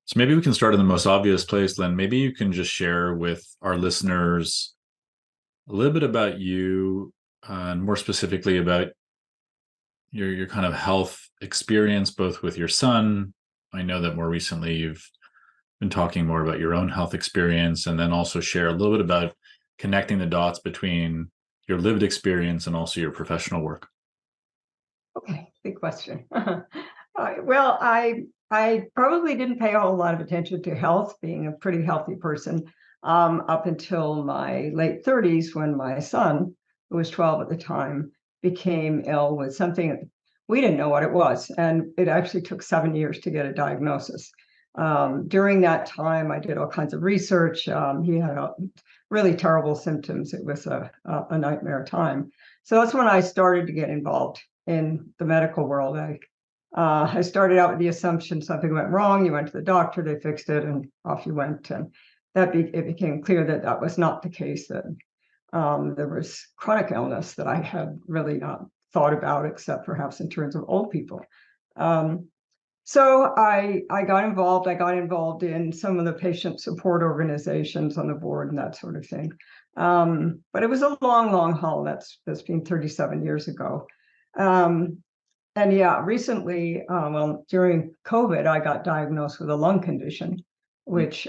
So maybe we can start in the most obvious place, Lynn. Maybe you can just share with our listeners a little bit about you, and more specifically about your kind of health experience, both with your son. I know that more recently you've been talking more about your own health experience, and then also share a little bit about connecting the dots between your lived experience and also your professional work. Okay, big question. Well, I probably didn't pay a whole lot of attention to health, being a pretty healthy person, up until my late 30s when my son, who was 12 at the time, became ill with something we didn't know what it was, and it actually took 7 years to get a diagnosis. During that time, I did all kinds of research. He had really terrible symptoms. It was a nightmare time. So that's when I started to get involved in the medical world. I started out with the assumption something went wrong. You went to the doctor, they fixed it, and off you went. And it became clear that that was not the case. That there was chronic illness that I had really not thought about, except perhaps in terms of old people. So I got involved. I got involved in some of the patient support organizations on the board and that sort of thing. But it was a long, long haul. That's been 37 years ago. And yeah, recently, during COVID, I got diagnosed with a lung condition, which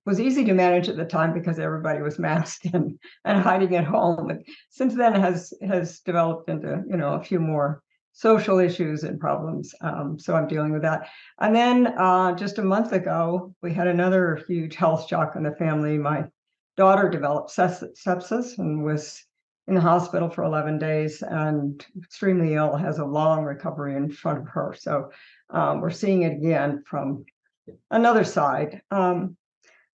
was easy to manage at the time because everybody was masked and hiding at home. And since then has developed into, a few more social issues and problems. So I'm dealing with that. And then just a month ago, we had another huge health shock in the family. My daughter developed sepsis and was in the hospital for 11 days and extremely ill, has a long recovery in front of her. So we're seeing it again from another side.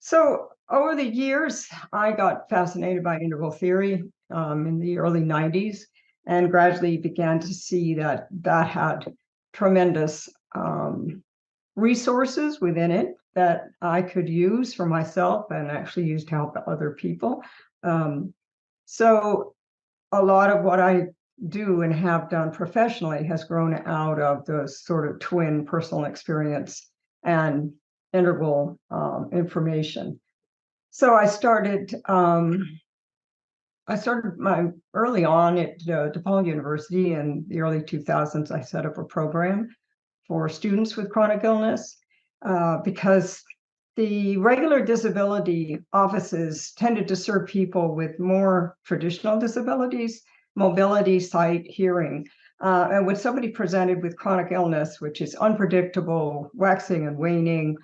So over the years, I got fascinated by integral theory in the early 90s and gradually began to see that that had tremendous resources within it that I could use for myself and actually use to help other people. So a lot of what I do and have done professionally has grown out of the sort of twin personal experience and integral information. So I started my early on at DePaul University in the early 2000s. I set up a program for students with chronic illness because the regular disability offices tended to serve people with more traditional disabilities, mobility, sight, hearing. And when somebody presented with chronic illness, which is unpredictable, waxing and waning,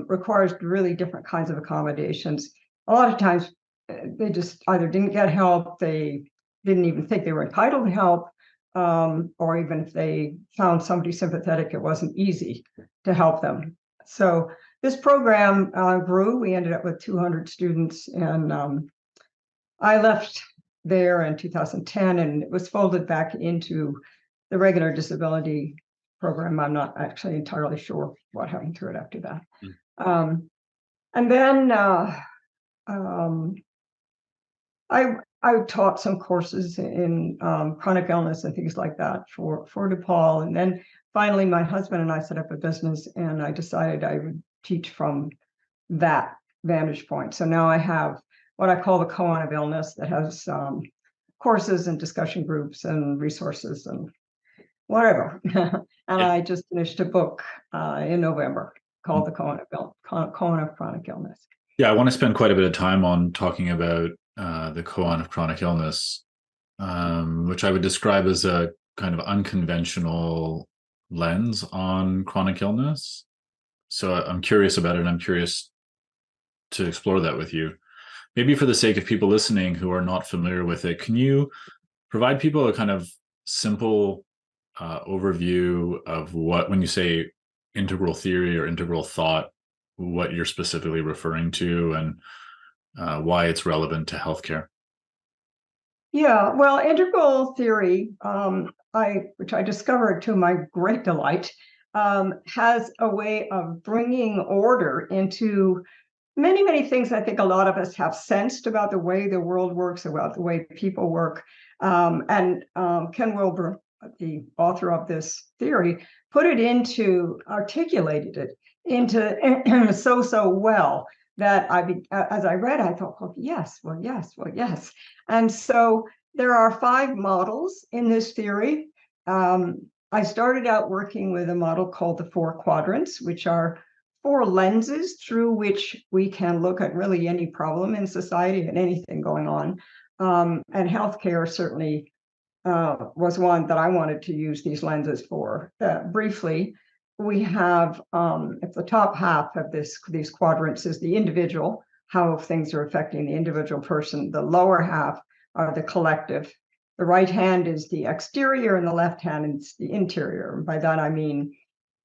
requires really different kinds of accommodations. A lot of times they just either didn't get help, they didn't even think they were entitled to help, or even if they found somebody sympathetic, it wasn't easy to help them. So this program grew. We ended up with 200 students, and I left there in 2010, and it was folded back into the regular disability program. I'm not actually entirely sure what happened to it after that. And then I taught some courses in chronic illness and things like that for DePaul. And then finally, my husband and I set up a business, and I decided I would teach from that vantage point. So now I have what I call the Koan of Illness that has courses and discussion groups and resources and whatever. And I just finished a book in November called the Koan of Chronic Illness. Yeah, I want to spend quite a bit of time on talking about the Koan of Chronic Illness, which I would describe as a kind of unconventional lens on chronic illness. So I'm curious about it. I'm curious to explore that with you. Maybe for the sake of people listening who are not familiar with it, can you provide people a kind of simple overview of what, when you say integral theory or integral thought, what you're specifically referring to and why it's relevant to healthcare? Yeah, well, integral theory, which I discovered to my great delight, has a way of bringing order into many, many things I think a lot of us have sensed about the way the world works, about the way people work. And Ken Wilber, the author of this theory, articulated it into so well that as I read, I thought, well, yes, well, yes, well, yes. And so there are 5 models in this theory. I started out working with a model called the Four Quadrants, which are 4 lenses through which we can look at really any problem in society and anything going on. And healthcare certainly was one that I wanted to use these lenses for. Briefly, we have at the top half of these quadrants is the individual, how things are affecting the individual person. The lower half are the collective. The right hand is the exterior and the left hand is the interior. By that I mean,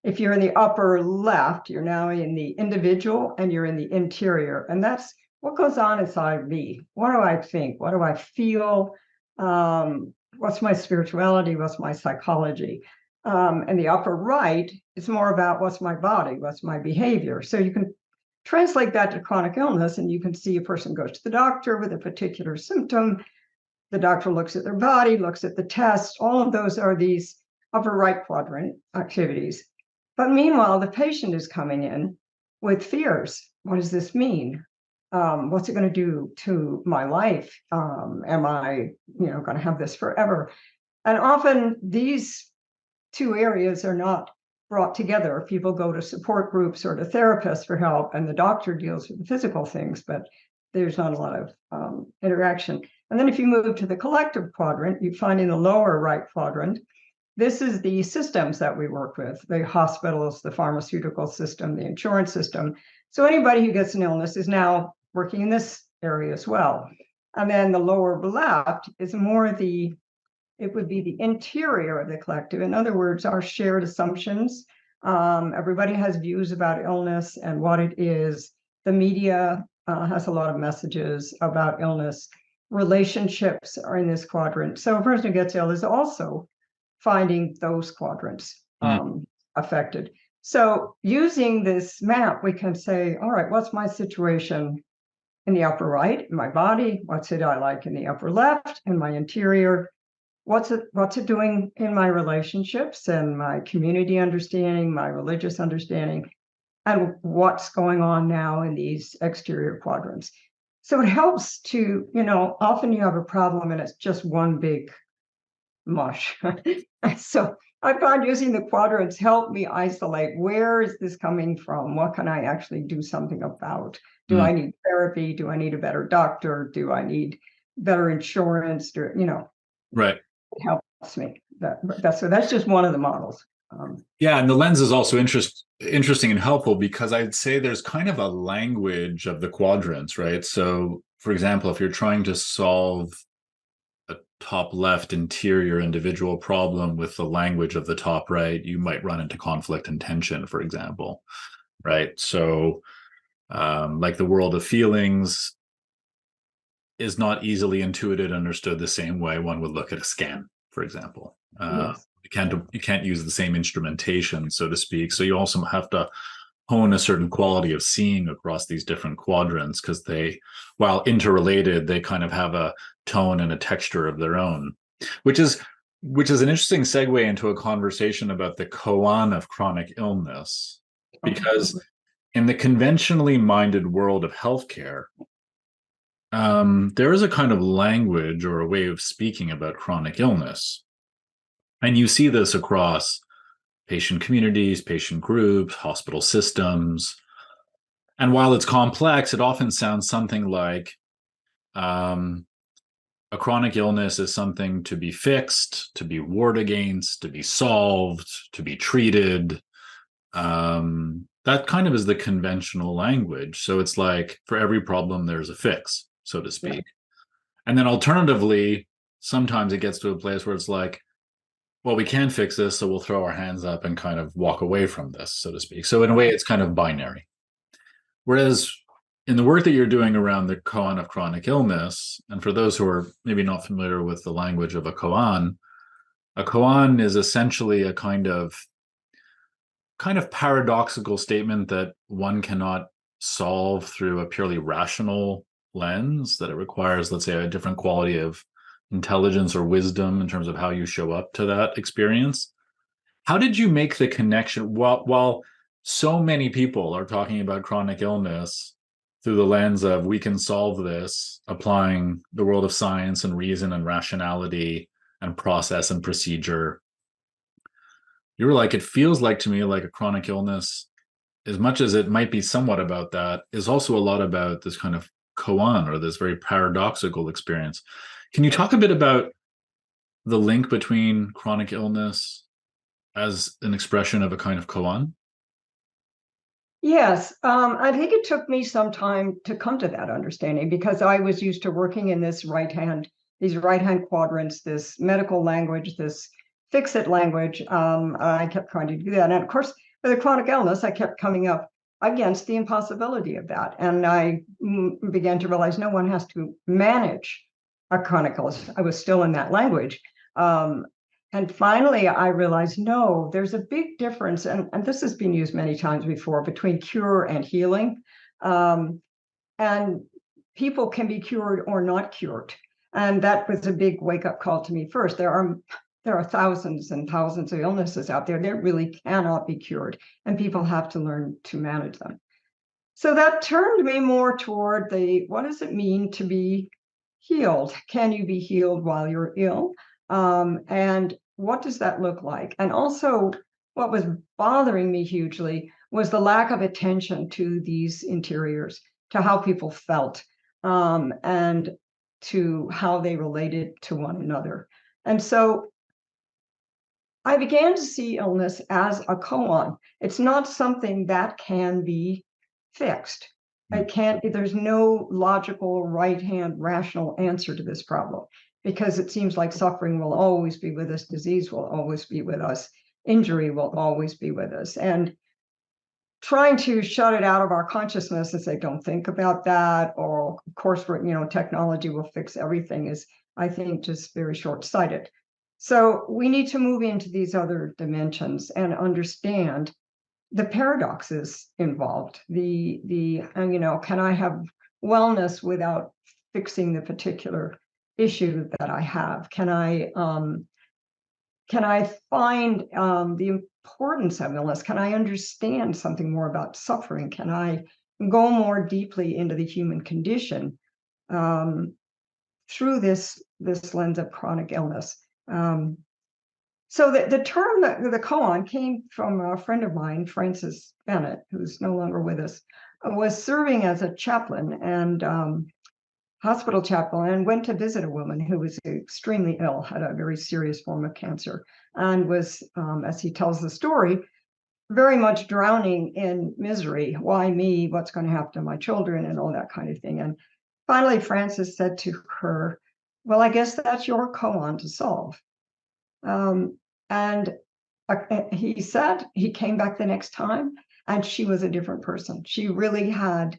if you're in the upper left, you're now in the individual and you're in the interior. And that's what goes on inside me. What do I think? What do I feel? What's my spirituality? What's my psychology? And the upper right is more about what's my body, what's my behavior. So you can translate that to chronic illness, and you can see a person goes to the doctor with a particular symptom. The doctor looks at their body, looks at the test. All of those are these upper right quadrant activities. But meanwhile, the patient is coming in with fears. What does this mean? What's it going to do to my life? Am I, going to have this forever? And often these 2 areas are not brought together. People go to support groups or to therapists for help, and the doctor deals with the physical things, but there's not a lot of interaction. And then if you move to the collective quadrant, you find in the lower right quadrant, this is the systems that we work with, the hospitals, the pharmaceutical system, the insurance system. So anybody who gets an illness is now working in this area as well. And then the lower left is more it would be the interior of the collective. In other words, our shared assumptions. Everybody has views about illness and what it is. The media has a lot of messages about illness. Relationships are in this quadrant. So a person who gets ill is also finding those quadrants affected. So using this map, we can say, all right, what's my situation in the upper right, in my body? What's it I like in the upper left, in my interior? What's it doing in my relationships and my community understanding, my religious understanding, and what's going on now in these exterior quadrants? So it helps to, often you have a problem and it's just one big mush. So I found using the quadrants helped me isolate, where is this coming from? What can I actually do something about? Do I need therapy? Do I need a better doctor? Do I need better insurance? Right. It helps me. That's just one of the models. Yeah, and the lens is also interesting and helpful because I'd say there's kind of a language of the quadrants, right? So, for example, if you're trying to solve a top left interior individual problem with the language of the top right, you might run into conflict and tension, for example, right? So, like the world of feelings is not easily intuited and understood the same way one would look at a scan, for example. Yes. You can't use the same instrumentation, so to speak. So you also have to hone a certain quality of seeing across these different quadrants because while interrelated, they kind of have a tone and a texture of their own, which is an interesting segue into a conversation about the koan of chronic illness, because in the conventionally minded world of healthcare, there is a kind of language or a way of speaking about chronic illness. And you see this across patient communities, patient groups, hospital systems. And while it's complex, it often sounds something like a chronic illness is something to be fixed, to be warred against, to be solved, to be treated. That kind of is the conventional language. So it's like for every problem, there's a fix, so to speak. Yeah. And then alternatively, sometimes it gets to a place where it's like, well, we can fix this, so we'll throw our hands up and kind of walk away from this, so to speak. So in a way, it's kind of binary. Whereas in the work that you're doing around the koan of chronic illness, and for those who are maybe not familiar with the language of a koan is essentially a kind of paradoxical statement that one cannot solve through a purely rational lens, that it requires, let's say, a different quality of intelligence or wisdom in terms of how you show up to that experience. How did you make the connection? While so many people are talking about chronic illness through the lens of we can solve this, applying the world of science and reason and rationality and process and procedure. You were like, it feels like to me like a chronic illness, as much as it might be somewhat about that, is also a lot about this kind of koan, or this very paradoxical experience. Can you talk a bit about the link between chronic illness as an expression of a kind of koan? Yes, I think it took me some time to come to that understanding because I was used to working in these right hand quadrants, this medical language, this fix-it language. I kept trying to do that. And of course, with a chronic illness, I kept coming up against the impossibility of that. And I began to realize no one has to manage a chronic illness. I was still in that language. And finally, I realized, no, there's a big difference, and this has been used many times before, between cure and healing. And people can be cured or not cured. And that was a big wake-up call to me first. There are thousands and thousands of illnesses out there that really cannot be cured, and people have to learn to manage them. So that turned me more toward what does it mean to be healed? Can you be healed while you're ill? And what does that look like? And also, what was bothering me hugely was the lack of attention to these interiors, to how people felt, and to how they related to one another. And so I began to see illness as a koan. It's not something that can be fixed. It can't, there's no logical, right-hand, rational answer to this problem, because it seems like suffering will always be with us, disease will always be with us, injury will always be with us. And trying to shut it out of our consciousness and say, don't think about that, or of course, technology will fix everything, is, I think, just very short-sighted. So we need to move into these other dimensions and understand the paradoxes involved. Can I have wellness without fixing the particular issue that I have? Can I find the importance of illness? Can I understand something more about suffering? Can I go more deeply into the human condition through this lens of chronic illness? So the term, the koan, came from a friend of mine, Francis Bennett, who's no longer with us, was serving as a chaplain and hospital chaplain, and went to visit a woman who was extremely ill, had a very serious form of cancer, and was, as he tells the story, very much drowning in misery. Why me? What's going to happen to my children? And all that kind of thing. And finally, Francis said to her, well, I guess that's your koan to solve. And he said he came back the next time and she was a different person. She really had,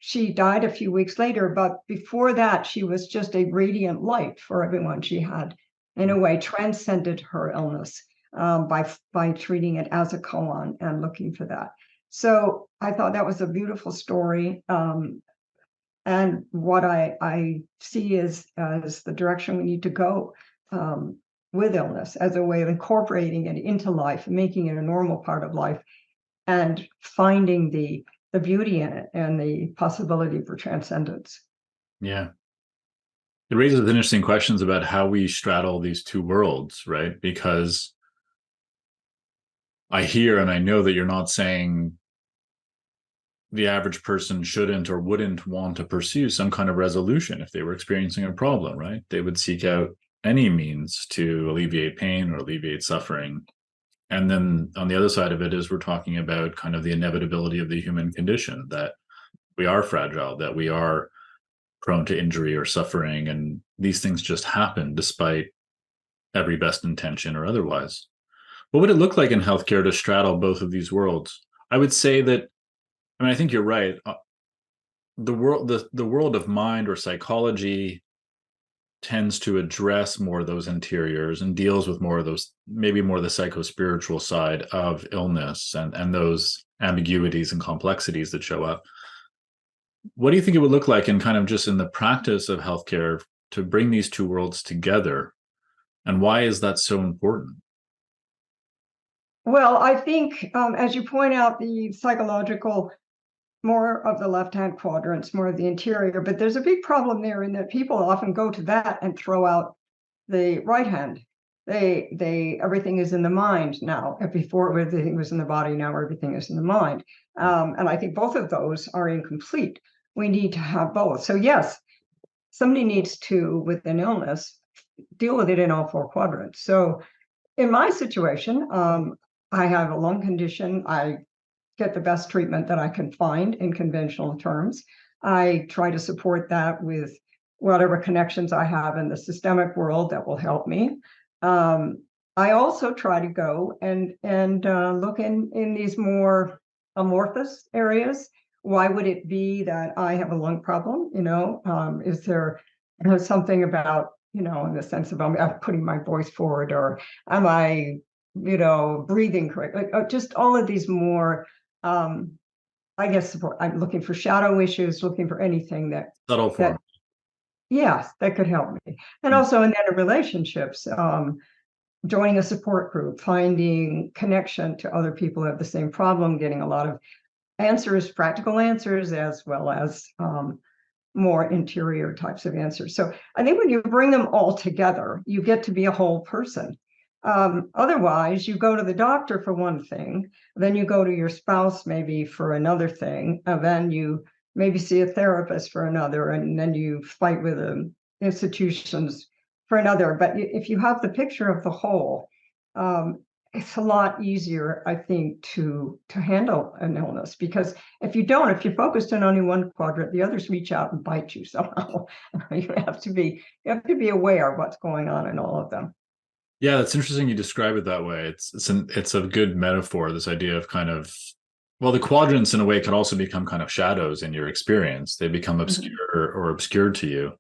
she died a few weeks later, but before that, she was just a radiant light for everyone. She had, in a way, transcended her illness by treating it as a koan and looking for that. So I thought that was a beautiful story. And what I see as the direction we need to go with illness, as a way of incorporating it into life, making it a normal part of life, and finding the beauty in it and the possibility for transcendence. Yeah. It raises interesting questions about how we straddle these two worlds, right? Because I hear and I know that you're not saying the average person shouldn't or wouldn't want to pursue some kind of resolution if they were experiencing a problem, right? They would seek out any means to alleviate pain or alleviate suffering. And then on the other side of it is we're talking about kind of the inevitability of the human condition, that we are fragile, that we are prone to injury or suffering, and these things just happen despite every best intention or otherwise. What would it look like in healthcare to straddle both of these worlds? I would say that, I mean, I think you're right. The world of mind or psychology tends to address more of those interiors and deals with more of those, maybe more the psycho-spiritual side of illness and those ambiguities and complexities that show up. What do you think it would look like in kind of just in the practice of healthcare to bring these two worlds together? And why is that so important? Well, I think, as you point out, the psychological, more of the left-hand quadrants, more of the interior, but there's a big problem there in that people often go to that and throw out the right hand. Everything is in the mind now. Before everything was in the body, now everything is in the mind. And I think both of those are incomplete. We need to have both. So yes, somebody needs to, with an illness, deal with it in all four quadrants. So in my situation, I have a lung condition. I get the best treatment that I can find in conventional terms. I try to support that with whatever connections I have in the systemic world that will help me. I also try to go and look in these more amorphous areas. Why would it be that I have a lung problem? Is there something about, in the sense of I'm putting my voice forward, or am I, breathing correctly? Just all of these more, I guess, support. I'm looking for shadow issues, looking for anything Subtle that form. yes, that could help me. And Mm. also in the relationships, joining a support group, finding connection to other people who have the same problem, getting a lot of answers, practical answers, as well as more interior types of answers. So I think when you bring them all together, you get to be a whole person. Otherwise, you go to the doctor for one thing, then you go to your spouse maybe for another thing, and then you maybe see a therapist for another, and then you fight with institutions for another. But if you have the picture of the whole, it's a lot easier, I think, to handle an illness, because if you're focused on only one quadrant, the others reach out and bite you somehow. you have to be aware of what's going on in all of them. Yeah, that's interesting you describe it that way. It's a good metaphor, this idea of kind of, well, the quadrants in a way can also become kind of shadows in your experience. They become Mhm. obscure or obscured to you.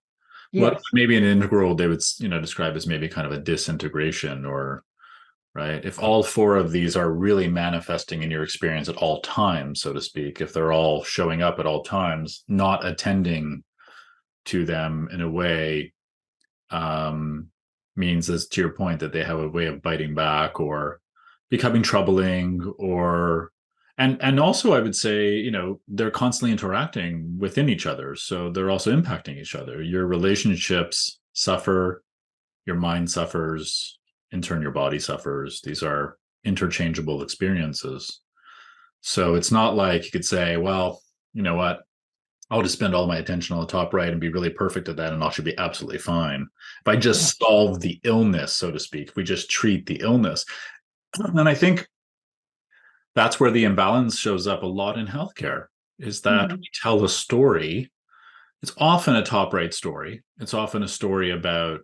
What Yes. maybe an integral they would, describe as maybe kind of a disintegration, or right? If all four of these are really manifesting in your experience at all times, so to speak, if they're all showing up at all times, not attending to them in a way, um, means, as to your point, that they have a way of biting back or becoming troubling, or and also I would say, they're constantly interacting within each other, so they're also impacting each other. Your relationships suffer, your mind suffers, in turn your body suffers. These are interchangeable experiences. So it's not like you could say, well, you know what, I'll just spend all my attention on the top right and be really perfect at that, and I should be absolutely fine. If I Yeah. just solve the illness, so to speak, if we just treat the illness. And I think that's where the imbalance shows up a lot in healthcare, is that Mhm. we tell a story. It's often a top right story. It's often a story about,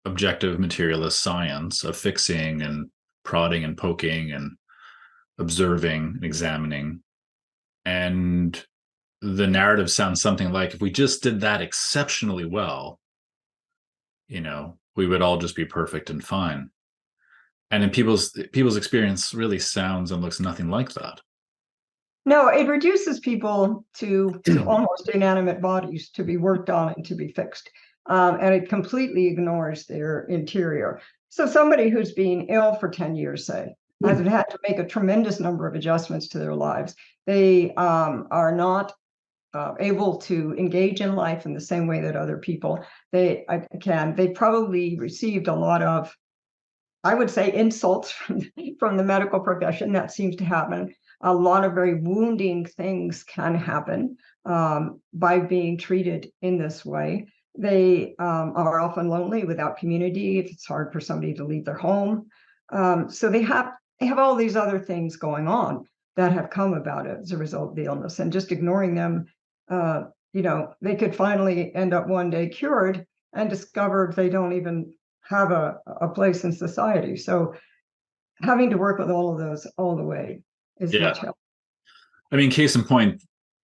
objective materialist science of fixing and prodding and poking and observing and examining. And the narrative sounds something like, if we just did that exceptionally well, we would all just be perfect and fine. And in people's experience really sounds and looks nothing like that. No, it reduces people to almost inanimate bodies to be worked on and to be fixed. And it completely ignores their interior. So somebody who's been ill for 10 years, say, has had to make a tremendous number of adjustments to their lives. They are not able to engage in life in the same way that other people can. They probably received a lot of, I would say, insults from the medical profession. That seems to happen. A lot of very wounding things can happen by being treated in this way. They are often lonely without community. It's hard for somebody to leave their home. So they have all these other things going on that have come about it as a result of the illness, and just ignoring them. They could finally end up one day cured and discover they don't even have a place in society. So having to work with all of those all the way is Yeah. much help. I mean, case in point,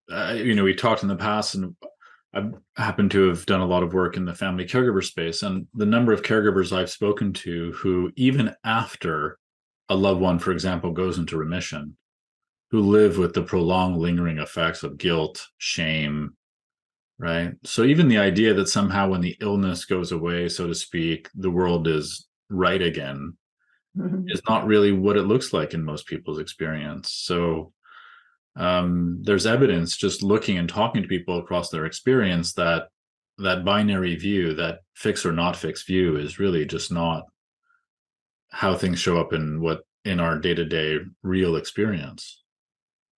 we talked in the past, and I've happened to have done a lot of work in the family caregiver space, and the number of caregivers I've spoken to who, even after a loved one, for example, goes into remission, who live with the prolonged lingering effects of guilt, shame, right? So even the idea that somehow when the illness goes away, so to speak, the world is right again, Mhm. is not really what it looks like in most people's experience. So there's evidence just looking and talking to people across their experience that that binary view, that fix or not fix view, is really just not how things show up in our day-to-day real experience.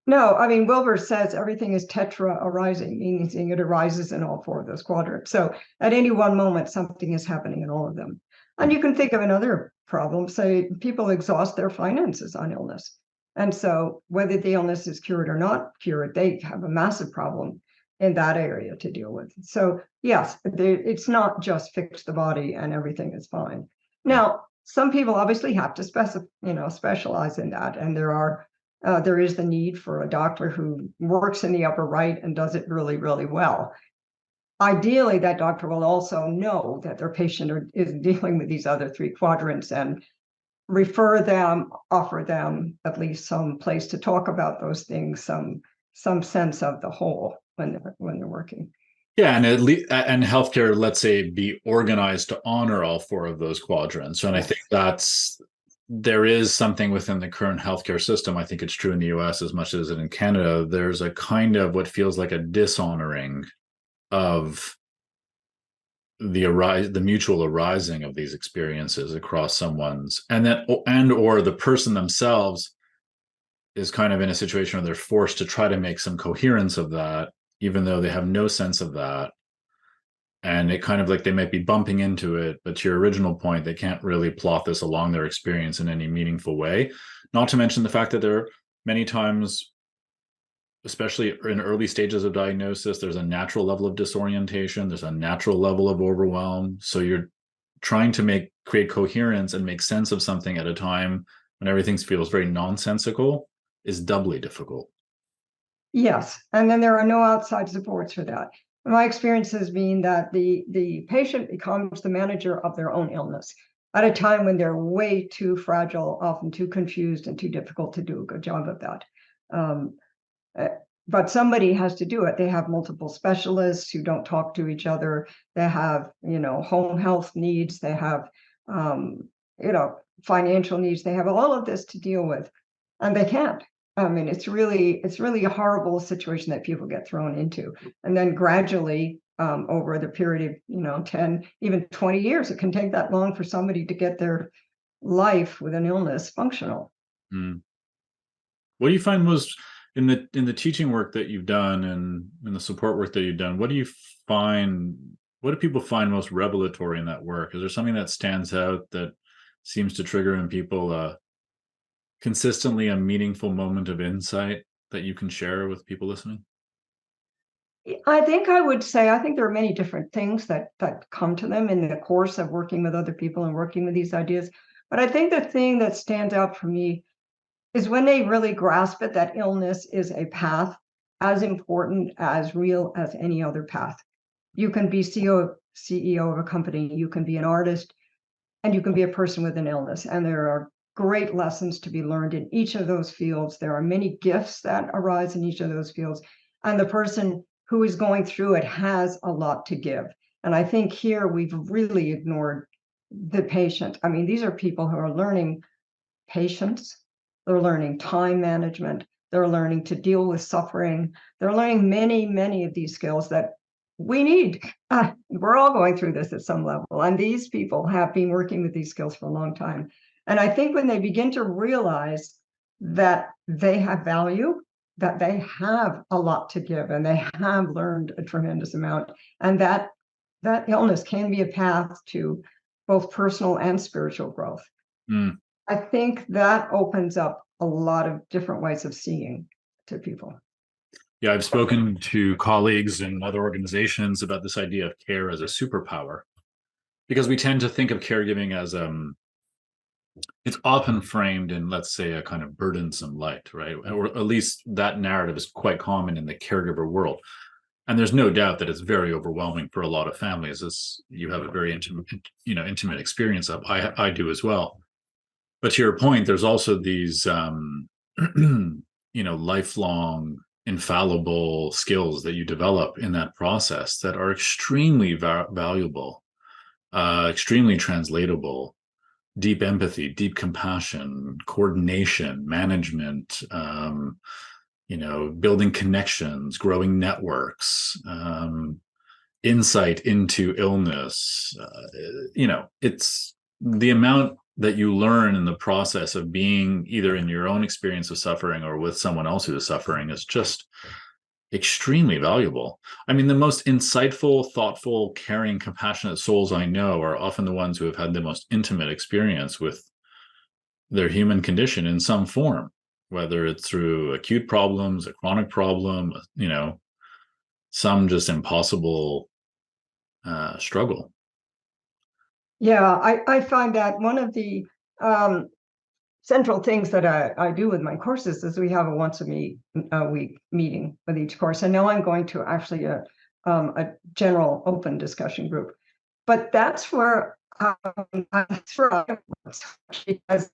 No, I mean, Wilbur says everything is tetra arising, meaning it arises in all four of those quadrants. So at any one moment, something is happening in all of them. And you can think of another problem. Say people exhaust their finances on illness. And so whether the illness is cured or not cured, they have a massive problem in that area to deal with. So yes, it's not just fix the body and everything is fine. Now, some people obviously have to specialize in that. And there is the need for a doctor who works in the upper right and does it really, really well. Ideally, that doctor will also know that their patient is dealing with these other three quadrants and refer them, offer them at least some place to talk about those things, some sense of the whole when they're working. Yeah, and at least and healthcare, let's say, be organized to honor all four of those quadrants. And I think there is something within the current healthcare system. I think it's true in the US as much as it in Canada. There's a kind of what feels like a dishonoring of the mutual arising of these experiences across someone's, and or the person themselves is kind of in a situation where they're forced to try to make some coherence of that, even though they have no sense of that. And it kind of like they might be bumping into it, but to your original point, they can't really plot this along their experience in any meaningful way. Not to mention the fact that there are many times, especially in early stages of diagnosis, there's a natural level of disorientation, there's a natural level of overwhelm. So you're trying to create coherence and make sense of something at a time when everything feels very nonsensical is doubly difficult. Yes, and then there are no outside supports for that. My experience has been that the patient becomes the manager of their own illness at a time when they're way too fragile, often too confused, and too difficult to do a good job of that. But somebody has to do it. They have multiple specialists who don't talk to each other. They have, home health needs. They have, financial needs. They have all of this to deal with, and they can't. I mean, it's really a horrible situation that people get thrown into. And then gradually, over the period of, 10, even 20 years, it can take that long for somebody to get their life with an illness functional. Mm. What do you find most in the teaching work that you've done and in the support work that you've done? What do people find most revelatory in that work? Is there something that stands out that seems to trigger in people consistently a meaningful moment of insight that you can share with people listening? I think I would say I think there are many different things that come to them in the course of working with other people and working with these ideas. But I think the thing that stands out for me is when they really grasp it, that illness is a path as important, as real as any other path. You can be CEO of a company, you can be an artist, and you can be a person with an illness. And there are great lessons to be learned in each of those fields. There are many gifts that arise in each of those fields. And the person who is going through it has a lot to give. And I think here we've really ignored the patient. I mean, these are people who are learning patience, they're learning time management, they're learning to deal with suffering, they're learning many, many of these skills that we need. We're all going through this at some level, and these people have been working with these skills for a long time. And I think when they begin to realize that they have value, that they have a lot to give, and they have learned a tremendous amount, and that illness can be a path to both personal and spiritual growth. Mm. I think that opens up a lot of different ways of seeing to people. Yeah, I've spoken to colleagues and other organizations about this idea of care as a superpower, because we tend to think of caregiving as it's often framed in, let's say, a kind of burdensome light, right? Or at least that narrative is quite common in the caregiver world. And there's no doubt that it's very overwhelming for a lot of families, as you have a very intimate experience of. I do as well. But to your point, there's also these lifelong infallible skills that you develop in that process that are extremely valuable, extremely translatable, deep empathy, deep compassion, coordination, management, building connections, growing networks, insight into illness. It's the amount that you learn in the process of being either in your own experience of suffering or with someone else who is suffering is just extremely valuable. I mean, the most insightful, thoughtful, caring, compassionate souls I know are often the ones who have had the most intimate experience with their human condition in some form, whether it's through acute problems, a chronic problem, some just impossible struggle. Yeah, I find that one of the central things that I do with my courses is we have a week meeting with each course. And now I'm going to actually a general open discussion group. But that's where I work, because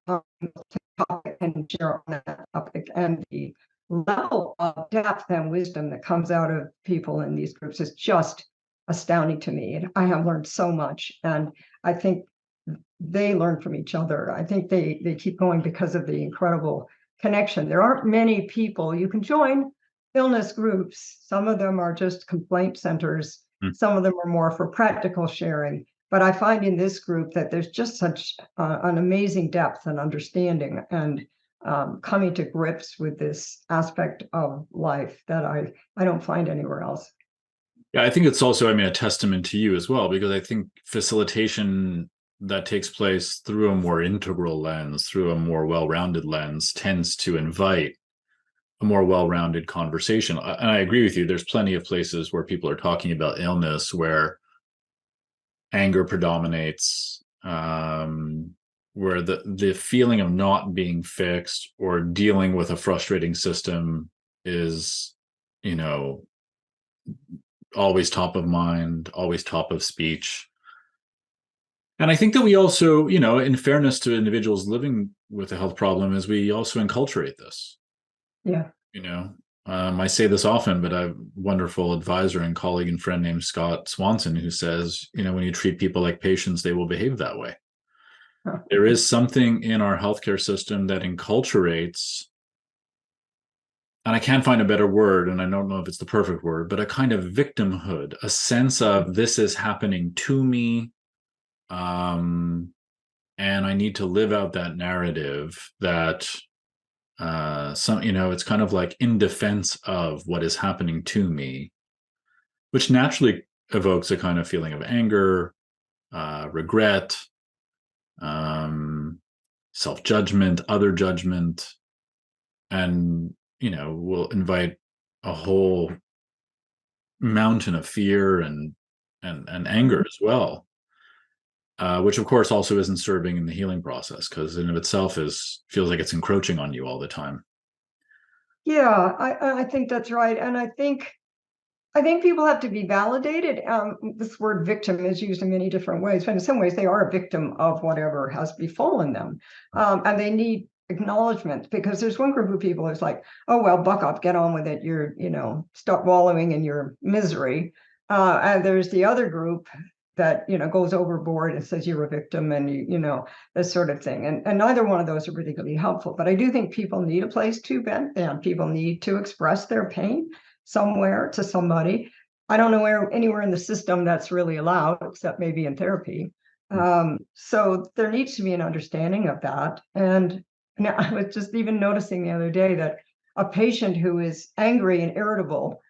topic and share on that topic, and the level of depth and wisdom that comes out of people in these groups is just astounding to me. And I have learned so much, and I think they learn from each other. I think they keep going because of the incredible connection. There aren't many people you can join illness groups. Some of them are just complaint centers. Some of them are more for practical sharing. But I find in this group that there's just such an amazing depth and understanding and coming to grips with this aspect of life that I don't find anywhere else. Yeah, I think it's also, a testament to you as well, because I think facilitation that takes place through a more integral lens, through a more well-rounded lens, tends to invite a more well-rounded conversation. And I agree with you. There's plenty of places where people are talking about illness where anger predominates, where the feeling of not being fixed or dealing with a frustrating system is, always top of mind, always top of speech. And I think that we also, in fairness to individuals living with a health problem, is we also enculturate this. Yeah. I say this often, but I have a wonderful advisor and colleague and friend named Scott Swanson who says, when you treat people like patients, they will behave that way. Huh. There is something in our healthcare system that enculturates, and I can't find a better word, and I don't know if it's the perfect word, but a kind of victimhood, a sense of this is happening to me. And I need to live out that narrative that it's kind of like in defense of what is happening to me, which naturally evokes a kind of feeling of anger, regret, self-judgment, other judgment, and will invite a whole mountain of fear and anger as well, which of course also isn't serving in the healing process, because in of itself feels like it's encroaching on you all the time. Yeah, I think that's right. And I think people have to be validated. This word victim is used in many different ways, but in some ways they are a victim of whatever has befallen them. And they need acknowledgement, because there's one group of people who's like, oh, well, buck up, get on with it. You're, stop wallowing in your misery. And there's the other group that, goes overboard and says you're a victim and this sort of thing. And neither one of those are particularly helpful. But I do think people need a place to vent, and people need to express their pain somewhere to somebody. I don't know anywhere in the system that's really allowed, except maybe in therapy. So there needs to be an understanding of that. And now I was just even noticing the other day that a patient who is angry and irritable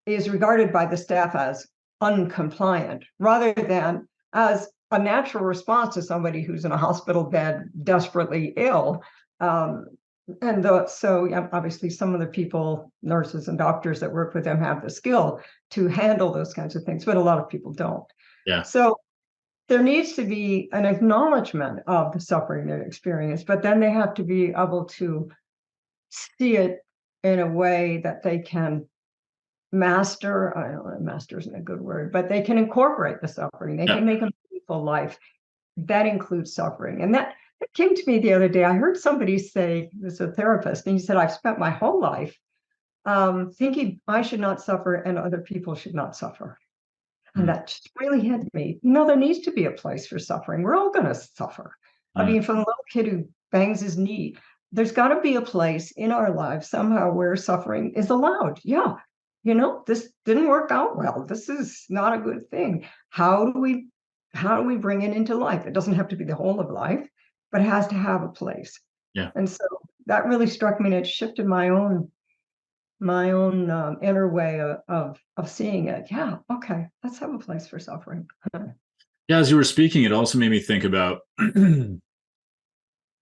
is regarded by the staff as uncompliant, rather than as a natural response to somebody who's in a hospital bed desperately ill. So obviously some of the people, nurses and doctors that work with them, have the skill to handle those kinds of things, but a lot of people don't. Yeah. So there needs to be an acknowledgement of the suffering they experience, but then they have to be able to see it in a way that they can master. I don't know, master isn't a good word, but they can incorporate the suffering. They can make a meaningful life that includes suffering. And that came to me the other day. I heard somebody say, this a therapist, and he said, I've spent my whole life thinking I should not suffer and other people should not suffer. And that just really hit me. There needs to be a place for suffering. We're all going to suffer. I mean, from the little kid who bangs his knee, there's got to be a place in our lives somehow where suffering is allowed. Yeah. This didn't work out well. This is not a good thing. How do we bring it into life? It doesn't have to be the whole of life, but it has to have a place. Yeah. And so that really struck me, and it shifted my own inner way of seeing it. Yeah, okay, let's have a place for suffering. Yeah, as you were speaking, it also made me think about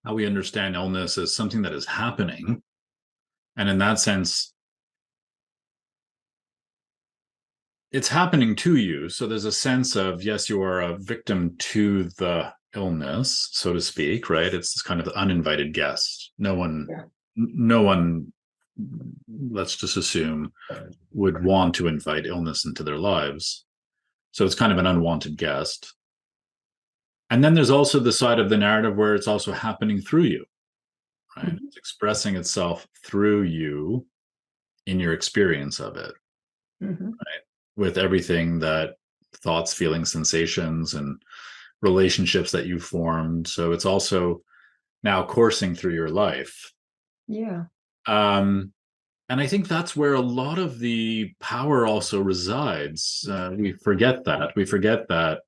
how we understand illness as something that is happening. And in that sense, it's happening to you. So there's a sense of, yes, you are a victim to the illness, so to speak, right? It's this kind of uninvited guest. No one, let's just assume, would want to invite illness into their lives. So it's kind of an unwanted guest. And then there's also the side of the narrative where it's also happening through you, right? Mm-hmm. It's expressing itself through you in your experience of it, right? With everything that thoughts, feelings, sensations, and relationships that you formed. So it's also now coursing through your life. Yeah. And I think that's where a lot of the power also resides. We forget that. We forget that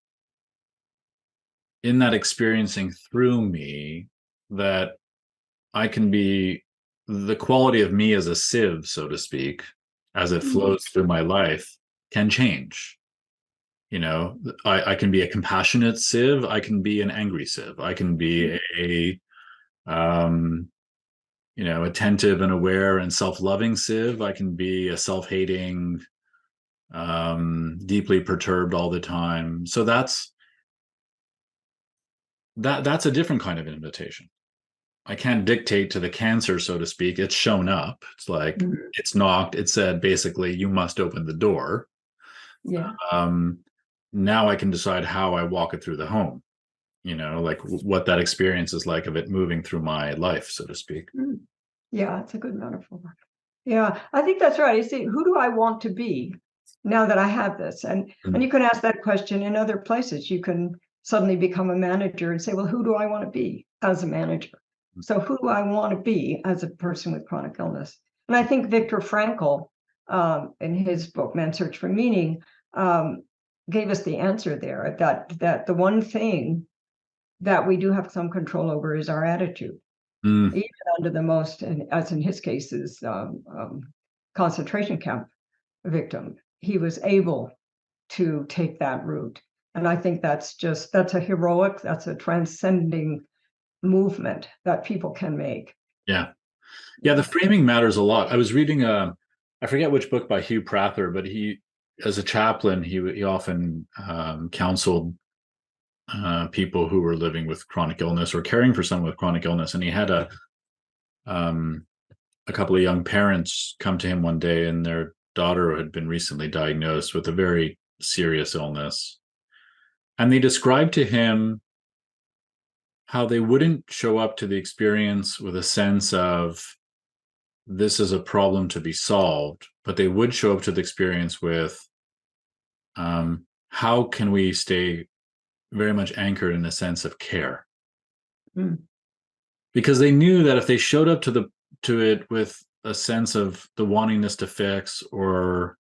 in that experiencing through me, that I can be the quality of me as a sieve, so to speak, as it flows through my life, can change. I can be a compassionate sieve. I can be an angry sieve. I can be attentive and aware and self-loving sieve. I can be a self-hating, deeply perturbed all the time. So that's a different kind of invitation. I can't dictate to the cancer, so to speak. It's shown up. It's like it's knocked. It said, basically, you must open the door. Yeah. Now I can decide how I walk it through the home. Like what that experience is like of it moving through my life, so to speak. Yeah, it's a good metaphor. Yeah, I think that's right. You see, who do I want to be now that I have this? And you can ask that question in other places. You can suddenly become a manager and say, well, who do I want to be as a manager? So who do I want to be as a person with chronic illness? And I think Viktor Frankl, in his book, Man's Search for Meaning, gave us the answer there, that the one thing that we do have some control over is our attitude. Even under the most, as in his case, is concentration camp victim, he was able to take that route. And I think that's a heroic, that's a transcending movement that people can make. Yeah. The framing matters a lot. I was reading I forget which book by Hugh Prather, but he, as a chaplain, he often counseled people who were living with chronic illness or caring for someone with chronic illness. And he had a couple of young parents come to him one day, and their daughter had been recently diagnosed with a very serious illness. And they described to him how they wouldn't show up to the experience with a sense of, this is a problem to be solved, but they would show up to the experience with, how can we stay very much anchored in a sense of care? Because they knew that if they showed up to it with a sense of the wantingness to fix, or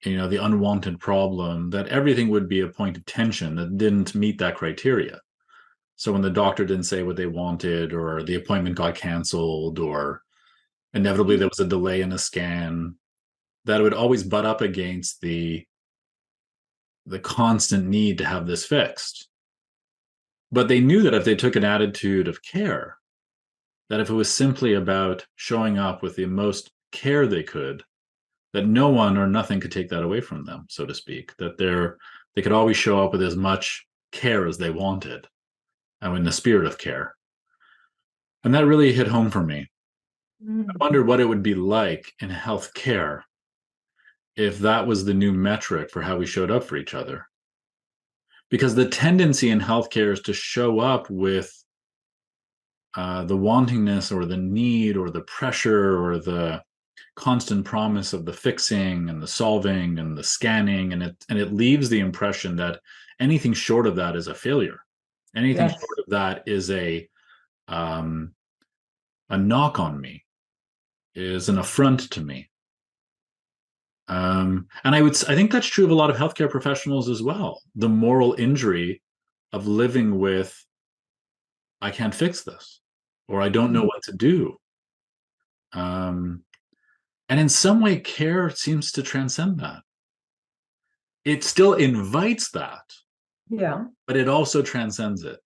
the unwanted problem, that everything would be a point of tension that didn't meet that criteria. So when the doctor didn't say what they wanted, or the appointment got canceled, or inevitably there was a delay in a scan, that it would always butt up against the constant need to have this fixed. But they knew that if they took an attitude of care, that if it was simply about showing up with the most care they could, that no one or nothing could take that away from them, so to speak, that they could always show up with as much care as they wanted, and in the spirit of care. And that really hit home for me. I wondered what it would be like in healthcare if that was the new metric for how we showed up for each other. Because the tendency in healthcare is to show up with the wantingness or the need or the pressure or the constant promise of the fixing and the solving and the scanning, and it leaves the impression that anything short of that is a failure. Anything Yes. short of that is um, a knock on me, is an affront to me. And I think that's true of a lot of healthcare professionals as well. The moral injury of living with, I can't fix this, or I don't know what to do. Um, and in some way, care seems to transcend that. It still invites that, Yeah. but it also transcends it.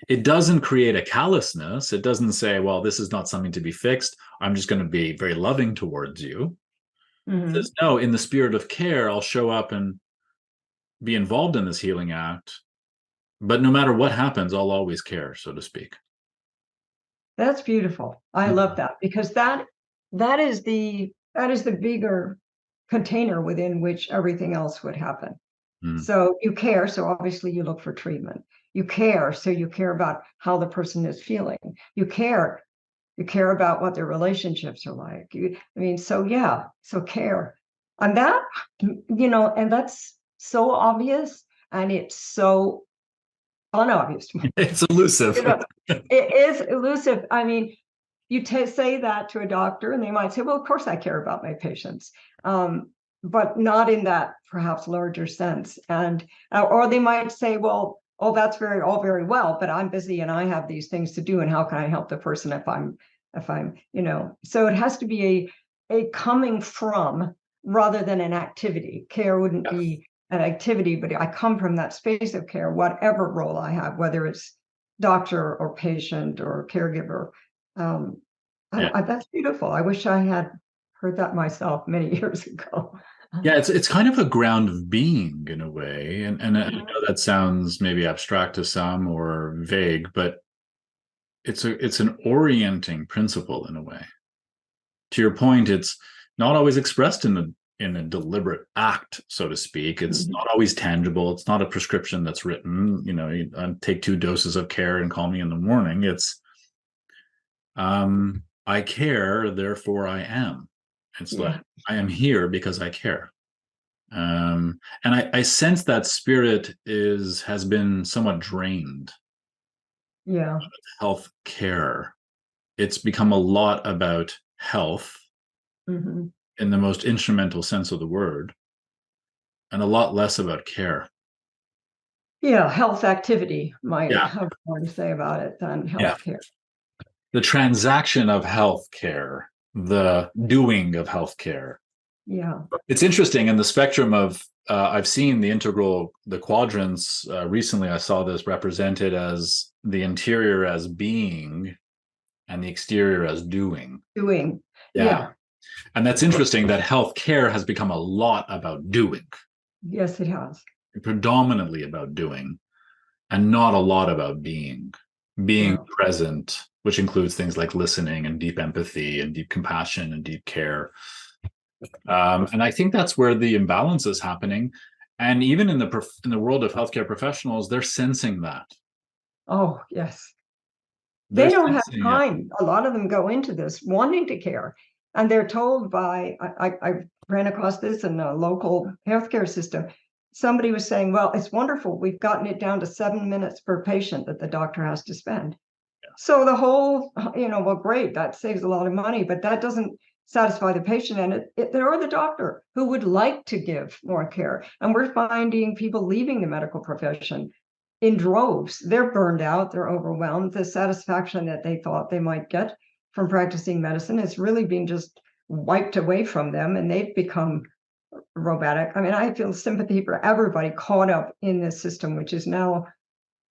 It doesn't create a callousness. It doesn't say, well, this is not something to be fixed. I'm just going to be very loving towards you. It Hmm. says, no, in the spirit of care, I'll show up and be involved in this healing act. But no matter what happens, I'll always care, so to speak. That's beautiful. I love that, because that is the bigger container within which everything else would happen. Mm. So you care, so obviously you look for treatment. You care, so you care about how the person is feeling. You care about what their relationships are like. So yeah, so care. And that, and that's so obvious, and it's so unobvious. It's elusive. It is elusive. You say that to a doctor, and they might say, well, of course I care about my patients. But not in that perhaps larger sense. And or they might say, well, oh, that's all very well, but I'm busy and I have these things to do, and how can I help the person if I'm so it has to be a coming from, rather than an activity. Care wouldn't be an activity, but I come from that space of care, whatever role I have, whether it's doctor or patient or caregiver. Yeah. That's beautiful. I wish I had heard that myself many years ago. Yeah, it's kind of a ground of being in a way. And I know that sounds maybe abstract to some or vague, but it's an orienting principle in a way. To your point, it's not always expressed in a deliberate act, so to speak. It's not always tangible. It's not a prescription that's written, take 2 doses of care and call me in the morning. It's I care, therefore I am. It's like Yeah, I am here because I care. And I sense that spirit has been somewhat drained. yeah. Health care. It's become a lot about health Hmm. in the most instrumental sense of the word, and a lot less about care. Yeah, health activity might Yeah. have more to say about it than Yeah. healthcare. The transaction of healthcare, the doing of healthcare. Yeah. It's interesting in the spectrum of, I've seen the quadrants. Recently, I saw this represented as the interior as being and the exterior as doing. Doing. Yeah. Yeah. And that's interesting that healthcare has become a lot about doing, Yes, it has. predominantly about doing, and not a lot about being Yeah. present, which includes things like listening and deep empathy and deep compassion and deep care. And I think that's where the imbalance is happening. And even in the world of healthcare professionals, they're sensing that. Oh, yes. They're They don't have sensing it. time. A lot of them go into this wanting to care, and they're told by, I ran across this in a local healthcare system. Somebody was saying, well, it's wonderful. We've gotten it down to 7 minutes per patient that the doctor has to spend. So the whole, well, great, that saves a lot of money, but that doesn't satisfy the patient and there are the doctor who would like to give more care. And we're finding people leaving the medical profession in droves. They're burned out, they're overwhelmed. The satisfaction that they thought they might get from practicing medicine is really being just wiped away from them, and they've become robotic. I feel sympathy for everybody caught up in this system, which is now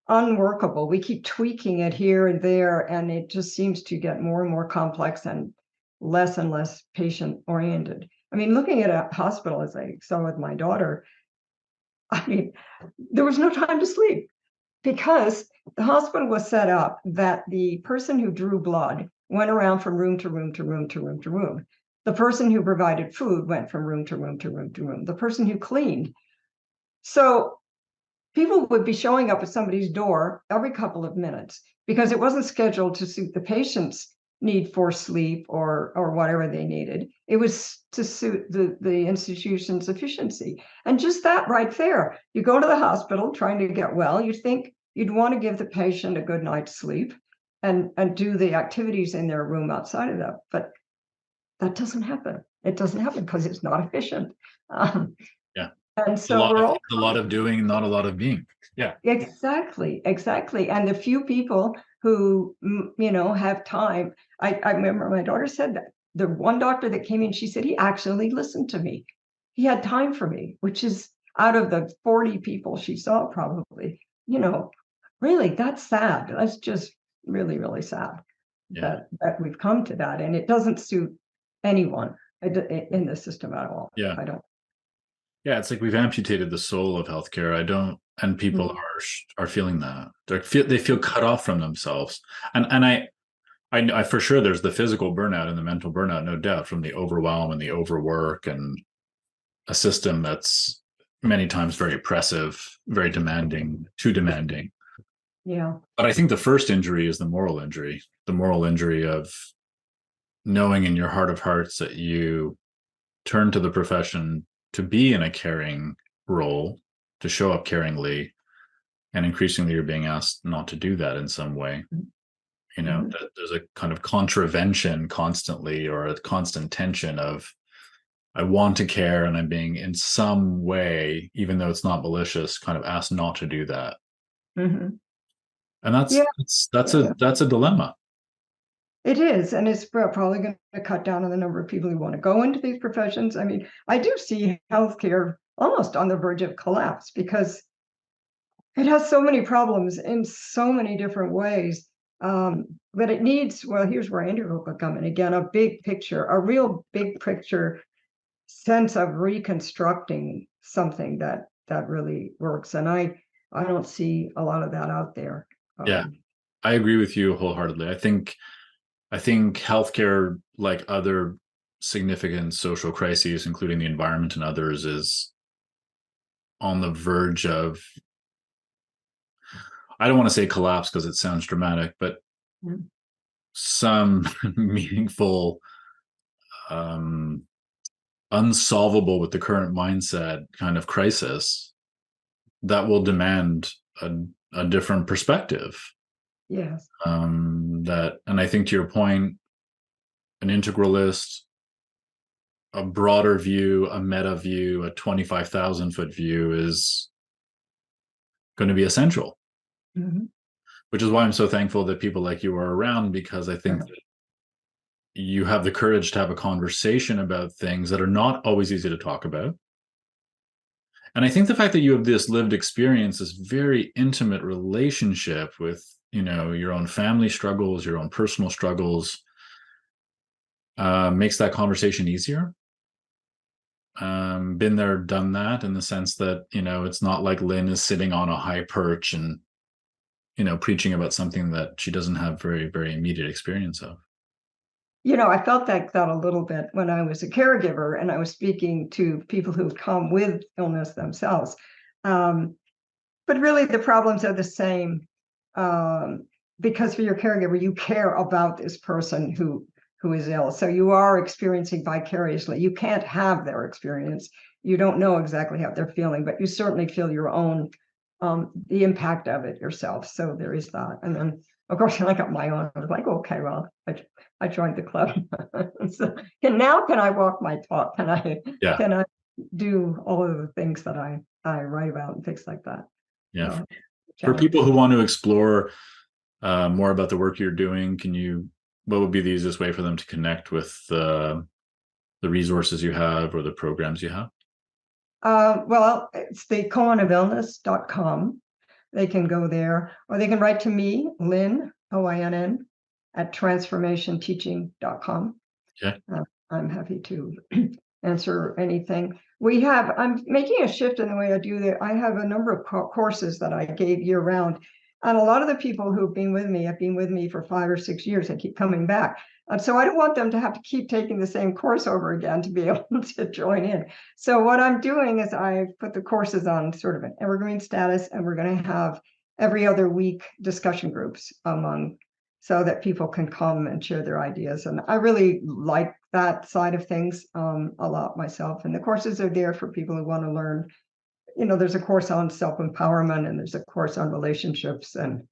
unworkable. We keep tweaking it here and there, and it just seems to get more and more complex and less patient oriented. Looking at a hospital, as I saw with my daughter, there was no time to sleep, because the hospital was set up that the person who drew blood went around from room to room to room to room to room. The person who provided food went from room to room to room to room. The person who cleaned. So people would be showing up at somebody's door every couple of minutes, because it wasn't scheduled to suit the patient's need for sleep or whatever they needed. It was to suit the institution's efficiency. And just that right there, you go to the hospital trying to get well, you think you'd want to give the patient a good night's sleep and do the activities in their room outside of that. But that doesn't happen. It doesn't happen because it's not efficient. Yeah. And so we're all a lot of doing, not a lot of being. Yeah. exactly. And the few people who, have time. I remember my daughter said that the one doctor that came in, she said he actually listened to me. He had time for me, which is out of the 40 people she saw, probably, really, that's sad. That's just really, really sad that we've come to that. And it doesn't suit anyone in the system at all. Yeah. I don't. Yeah, it's like we've amputated the soul of healthcare. And people are feeling that they feel cut off from themselves. And I for sure there's the physical burnout and the mental burnout, no doubt, from the overwhelm and the overwork and a system that's many times very oppressive, very demanding, too demanding. Yeah. But I think the first injury is the moral injury of knowing in your heart of hearts that you turn to the profession to be in a caring role, to show up caringly, and increasingly you're being asked not to do that in some way. That there's a kind of contravention constantly, or a constant tension of, I want to care and I'm being in some way, even though it's not malicious, kind of asked not to do that. And that's a dilemma. It is, and it's probably going to cut down on the number of people who want to go into these professions. I mean, I do see healthcare almost on the verge of collapse because it has so many problems in so many different ways. But it needs, well, here's where Andrew will come in again, a big picture, a real big picture sense of reconstructing something that really works. And I don't see a lot of that out there. Yeah, I agree with you wholeheartedly. I think healthcare, like other significant social crises, including the environment and others, is on the verge of, I don't want to say collapse because it sounds dramatic, but some meaningful, unsolvable with the current mindset kind of crisis that will demand a different perspective. Yes. And I think, to your point, an integralist, a broader view, a meta view, a 25,000-foot view is going to be essential. Which is why I'm so thankful that people like you are around, because I think that you have the courage to have a conversation about things that are not always easy to talk about. And I think the fact that you have this lived experience, this very intimate relationship with, your own family struggles, your own personal struggles, makes that conversation easier. Been there, done that, in the sense that, it's not like Lynn is sitting on a high perch and, preaching about something that she doesn't have very, very immediate experience of. I felt that a little bit when I was a caregiver and I was speaking to people who've come with illness themselves. But really the problems are the same, because for your caregiver, you care about this person who is ill. So you are experiencing vicariously. You can't have their experience. You don't know exactly how they're feeling, but you certainly feel your own, the impact of it yourself. So there is that. And then, of course, I got my own. I was like, okay, well, I joined the club. So, can I walk my talk? Can I do all of the things that I write about and things like that? Yeah. For people who want to explore more about the work you're doing, what would be the easiest way for them to connect with the resources you have or the programs you have? Well, it's the koanofillness.com. They can go there, or they can write to me, Lynn, OINN, at transformationteaching.com. Okay. I'm happy to answer anything. I'm making a shift in the way I do that. I have a number of courses that I gave year round. And a lot of the people who've been with me have been with me for 5 or 6 years and keep coming back. So I don't want them to have to keep taking the same course over again to be able to join in. So what I'm doing is I put the courses on sort of an evergreen status, and we're going to have every other week discussion groups among so that people can come and share their ideas. And I really like that side of things a lot myself. And the courses are there for people who want to learn. There's a course on self-empowerment, and there's a course on relationships and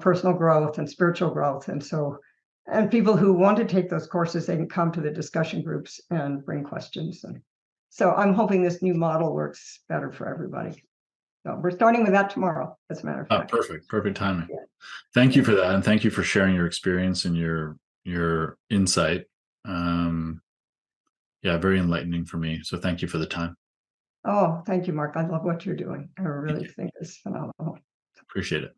personal growth and spiritual growth. And people who want to take those courses, they can come to the discussion groups and bring questions. And so I'm hoping this new model works better for everybody. So we're starting with that tomorrow, as a matter of fact. Perfect timing. Yeah. Thank you for that, and thank you for sharing your experience and your insight. Yeah, very enlightening for me. So thank you for the time. Oh, thank you, Mark. I love what you're doing. I really think it's phenomenal. Appreciate it.